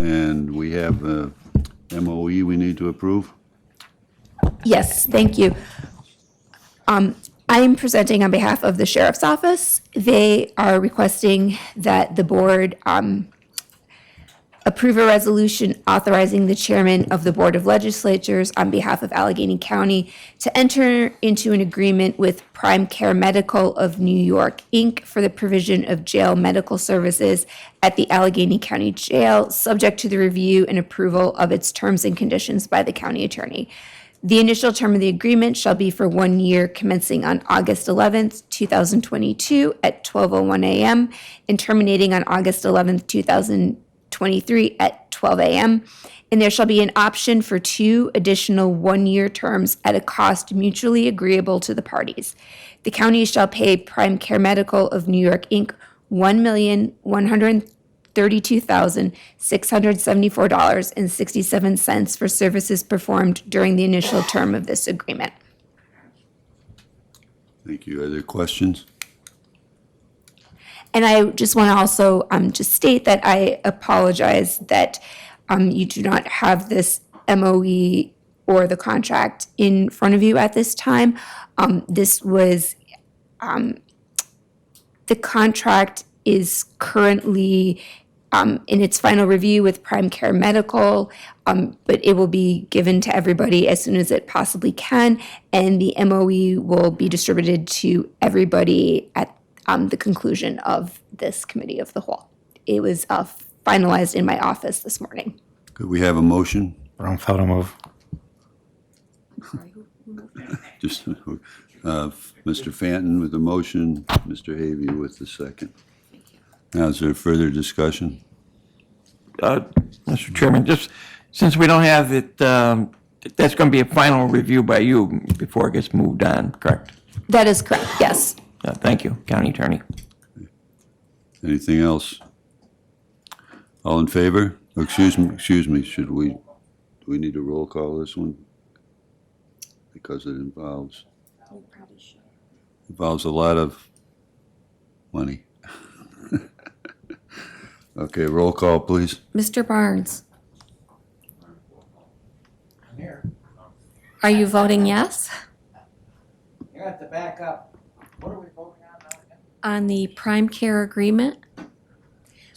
and we have a MOE we need to approve. Yes, thank you. I am presenting on behalf of the Sheriff's Office. They are requesting that the board approve a resolution authorizing the chairman of the Board of Legislatures on behalf of Allegheny County to enter into an agreement with Prime Care Medical of New York, Inc. for the provision of jail medical services at the Allegheny County Jail, subject to the review and approval of its terms and conditions by the county attorney. The initial term of the agreement shall be for 1 year, commencing on August 11th, 2022 at 12:01 a.m. and terminating on August 11th, 2023 at 12 a.m. And there shall be an option for 2 additional 1-year terms at a cost mutually agreeable to the parties. The county shall pay Prime Care Medical of New York, Inc. $1,132,674.67 for services performed during the initial term of this agreement. Thank you. Are there questions? And I just want to also just state that I apologize that you do not have this MOE or the contract in front of you at this time. This was, the contract is currently in its final review with Prime Care Medical, but it will be given to everybody as soon as it possibly can, and the MOE will be distributed to everybody at the conclusion of this committee of the whole. It was finalized in my office this morning. Could we have a motion? Bromfelder move. Just Mr. Fanton with the motion, Mr. Havey with the second. Now, is there further discussion? Mr. Chairman, just since we don't have it, that's going to be a final review by you before it gets moved on, correct? That is correct, yes. Thank you, County Attorney. Anything else? All in favor? Oh, excuse me, do we need a roll call this one? Because it involves a lot of money. Okay, roll call, please. Mr. Barnes? Are you voting yes? You have to back up. What are we voting on now again? On the prime care agreement?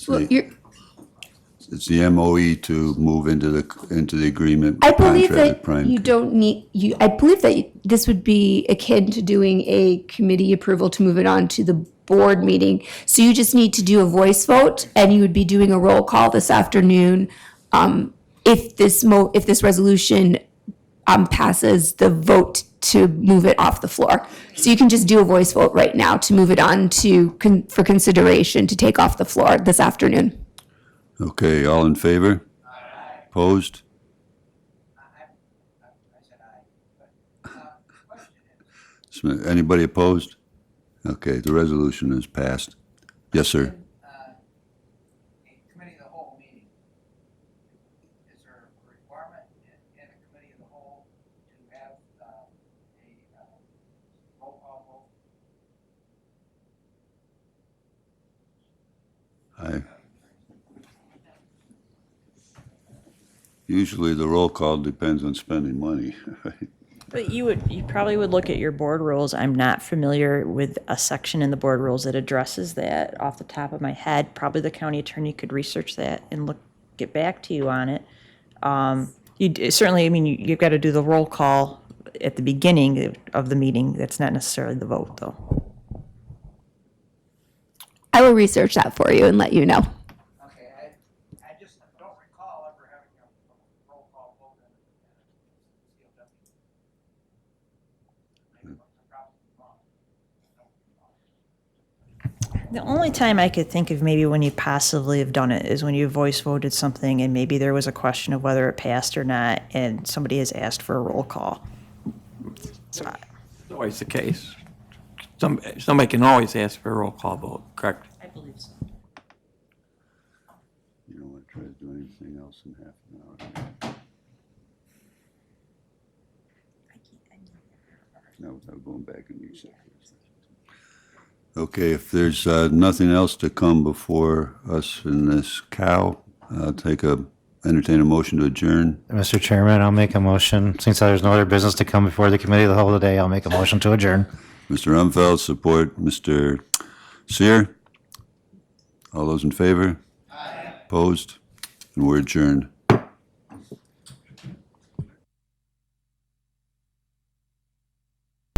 Well, It's the MOE to move into the agreement. I believe contract with that Prime you Care. don't need, I believe that this would be akin to doing a committee approval to move it on to the board meeting. So you just need to do a voice vote, and you would be doing a roll call this afternoon. If this resolution passes the vote to move it off the floor. So you can just do a voice vote right now to move it on for consideration to take off the floor this afternoon. Okay, all in favor? Aye. Opposed? I said aye. But, question is, Anybody opposed? Okay, the resolution is passed. Yes, sir. a committee of the whole meeting, is there a requirement in a committee of the whole to have a roll call vote? Usually the roll call depends on spending money. But you probably would look at your board rules. I'm not familiar with a section in the board rules that addresses that off the top of my head. Probably the county attorney could research that and get back to you on it. Certainly, I mean, you've got to do the roll call at the beginning of the meeting. That's not necessarily the vote, though. I will research that for you and let you know. Okay, I just don't recall ever having a roll call vote in COW. Maybe I'm probably wrong. The only time I could think of maybe when you possibly have done it is when you voice voted something and maybe there was a question of whether it passed or not, and somebody has asked for a roll call. So, It's always the case. Somebody can always ask for a roll call vote, correct? I believe so. You don't want to try to do anything else in half an hour? No, without going back and research. Okay, if there's nothing else to come before us in this COW, I'll take a entertain a motion to adjourn. Mr. Chairman, I'll make a motion. Since there's no other business to come before the committee of the whole today, I'll make a motion to adjourn. Mr. Umfeld, support. Mr. Seer? All those in favor? Opposed? And we're adjourned.